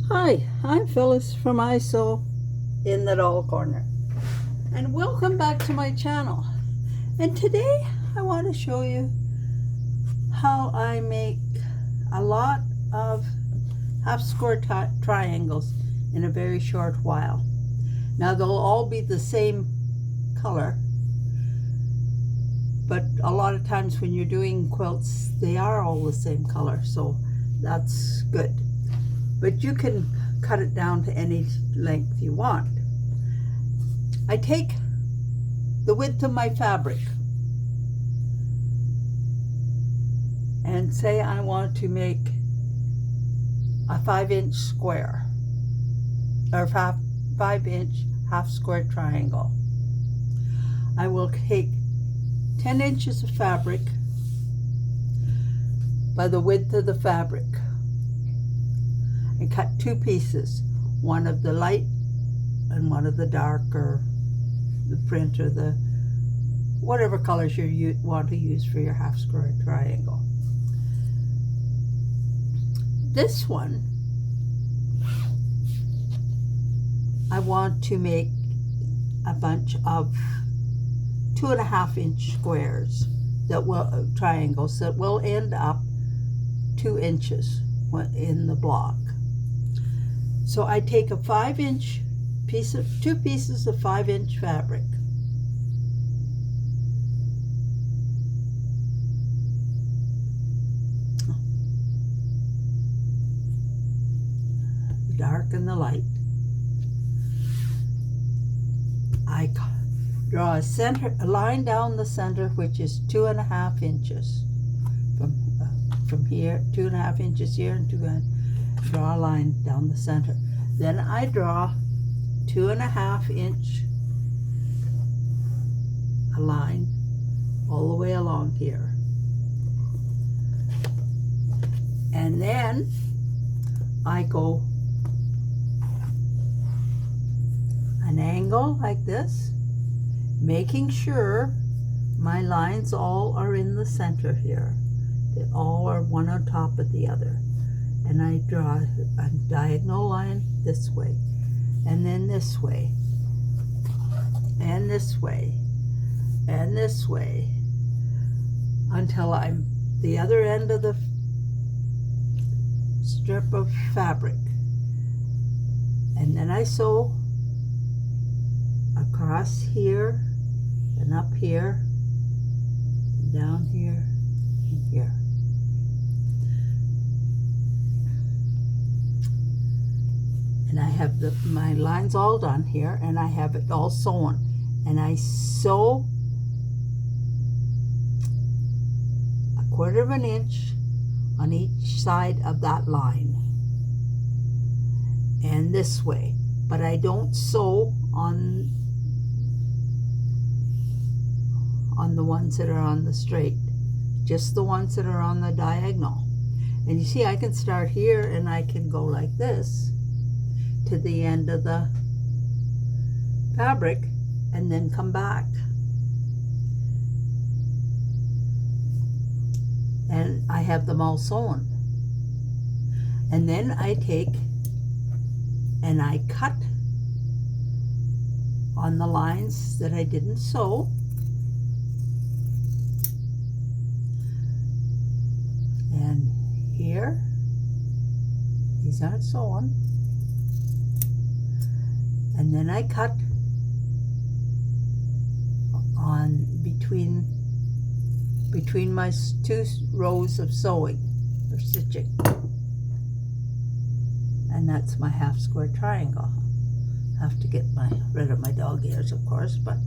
Hi, I'm Phyllis from I Sew in the Doll Corner, and welcome back to my channel. And today I want to show you how I make a lot of half square triangles in a very short while. Now they'll all be the same color, but a lot of times when you're doing quilts they are all the same color, so that's good. But you can cut it down to any length you want. I take the width of my fabric and say I want to make a 5-inch square or 5-inch half square triangle. I will take 10 inches of fabric by the width of the fabric and cut two pieces, one of the light and one of the dark, or the print, or the whatever colors you want to use for your half square triangle. This one I want to make a bunch of 2.5-inch squares that will triangles that will end up 2 inches in the block. So I take a 5-inch piece of two pieces of 5-inch fabric, the dark and the light. I draw a line down the center, which is 2.5 inches from here, 2.5 inches here, and draw a line down the center. Then I draw 2.5-inch a line all the way along here, and then I go an angle like this, making sure my lines all are in the center here. They all are one on top of the other. And I draw a diagonal line this way, and then this way, and this way, and this way, until I'm the other end of the strip of fabric. And then I sew across here, and up here, and down here, and here. And I have my lines all done here, and I have it all sewn, and I sew 1/4 inch on each side of that line, and this way. But I don't sew on the ones that are on the straight, just the ones that are on the diagonal. And you see, I can start here and I can go like this to the end of the fabric and then come back. And I have them all sewn. And then I take and I cut on the lines that I didn't sew. And here, these aren't sewn. And then I cut on between my two rows of sewing or stitching. And that's my half square triangle. Have to get rid of my dog ears, of course, but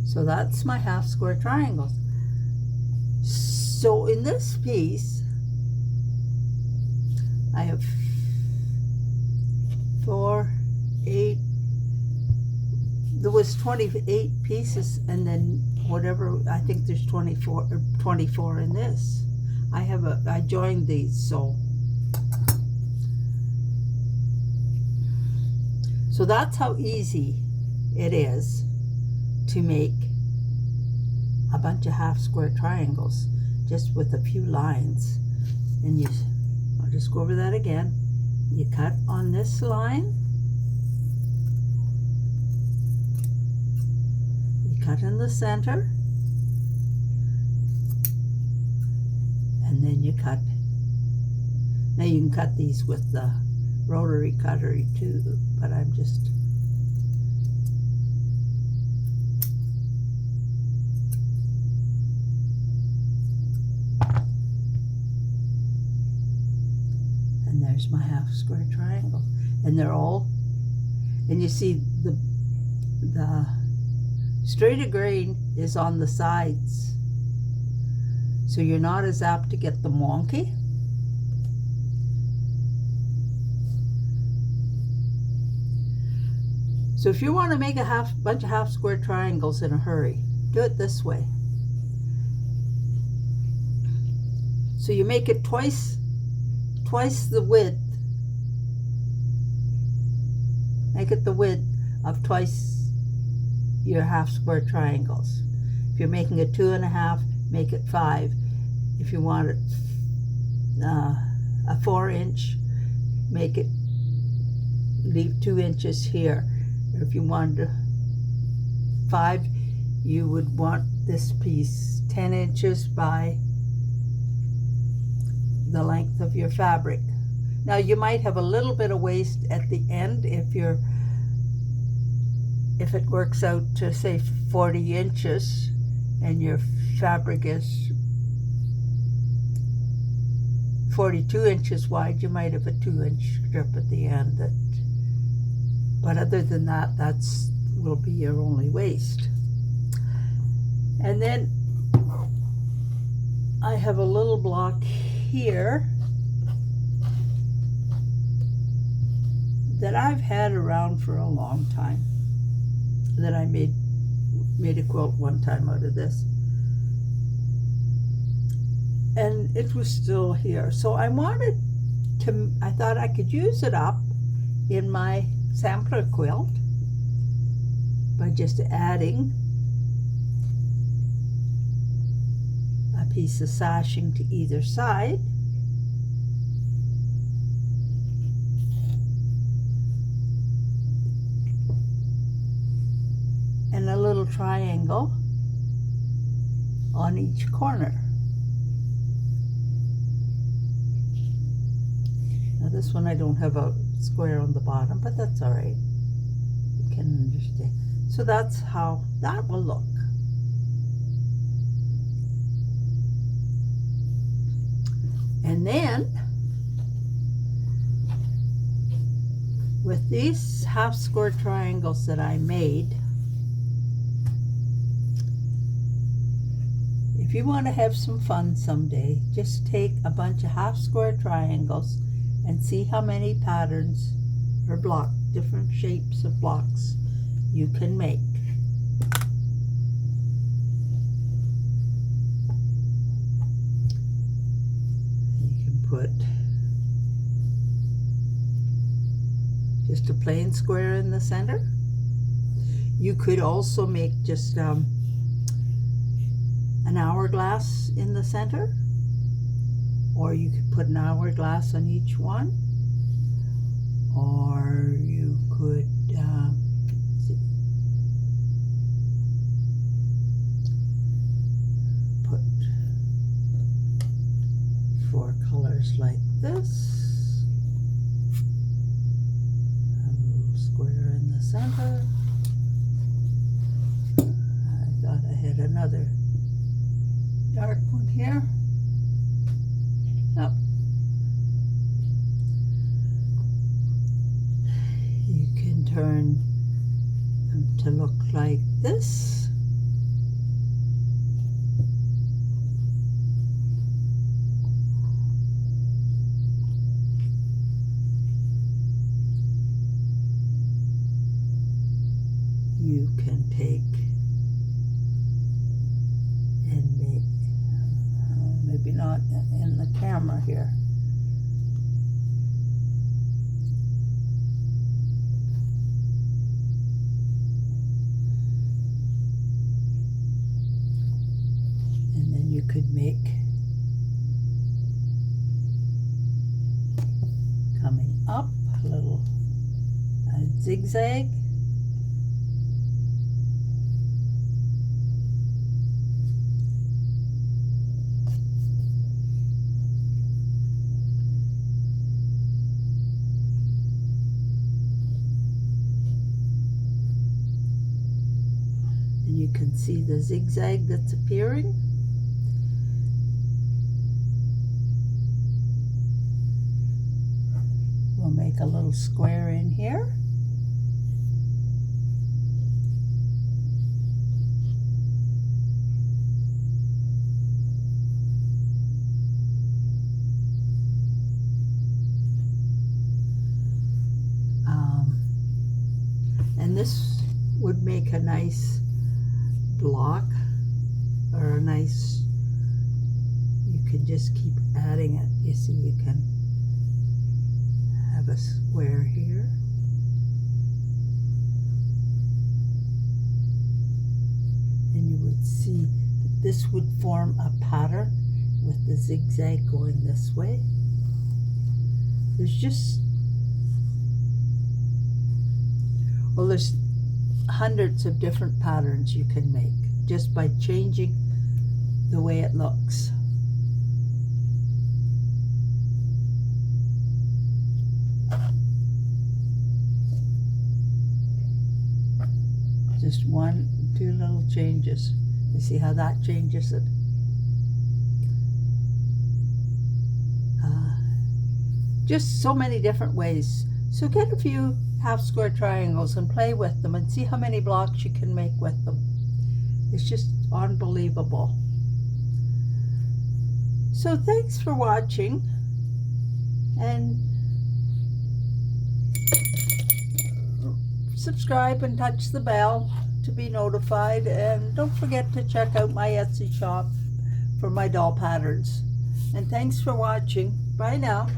so that's my half square triangles. So in this piece, I have 4, 8, there was 28 pieces, and then whatever, I think there's 24 in this. I joined these, so that's how easy it is to make a bunch of half square triangles just with a few lines. And I'll just go over that again. You cut on this line, you cut in the center, and then you cut. Now you can cut these with the rotary cutter too, but I'm just there's my half square triangle, and they're all, and you see the straight grain is on the sides, so you're not as apt to get them wonky. So if you want to make a bunch of half square triangles in a hurry, do it this way. So you make it twice the width. Make it the width of twice your half square triangles. If you're making it 2.5, make it 5. If you want it a 4-inch, make it, leave 2 inches here. If you wanted 5, you would want this piece 10 inches by the length of your fabric. Now you might have a little bit of waste at the end if it works out to say 40 inches and your fabric is 42 inches wide, you might have a 2-inch strip at the end. But other than that, will be your only waste. And then I have a little block here that I've had around for a long time, that I made a quilt one time out of this, and it was still here. So I thought I could use it up in my sampler quilt by just adding a piece of sashing to either side, and a little triangle on each corner. Now this one I don't have a square on the bottom, but that's all right. You can understand. So that's how that will look. And then with these half square triangles that I made, if you want to have some fun someday, just take a bunch of half square triangles and see how many patterns or different shapes of blocks you can make. You can put just a plain square in the center. You could also make just an hourglass in the center, or you could put an hourglass on each one, or you could put 4 colors like this, a little square in the center. I thought I had another dark one here. Oh. You can turn them to look like this. You can take and make, maybe not in the camera here. You could make coming up a little zigzag. And you can see the zigzag that's appearing. We'll make a little square in here. And this would make a nice block, or a nice, you can just keep adding it. You see, you can have a square here. And you would see that this would form a pattern with the zigzag going this way. There's just, well, there's hundreds of different patterns you can make just by changing the way it looks. Just one, two little changes. You see how that changes it? Just so many different ways. So get a few half square triangles and play with them and see how many blocks you can make with them. It's just unbelievable. So thanks for watching, and subscribe and touch the bell to be notified, and don't forget to check out my Etsy shop for my doll patterns. And thanks for watching. Bye now.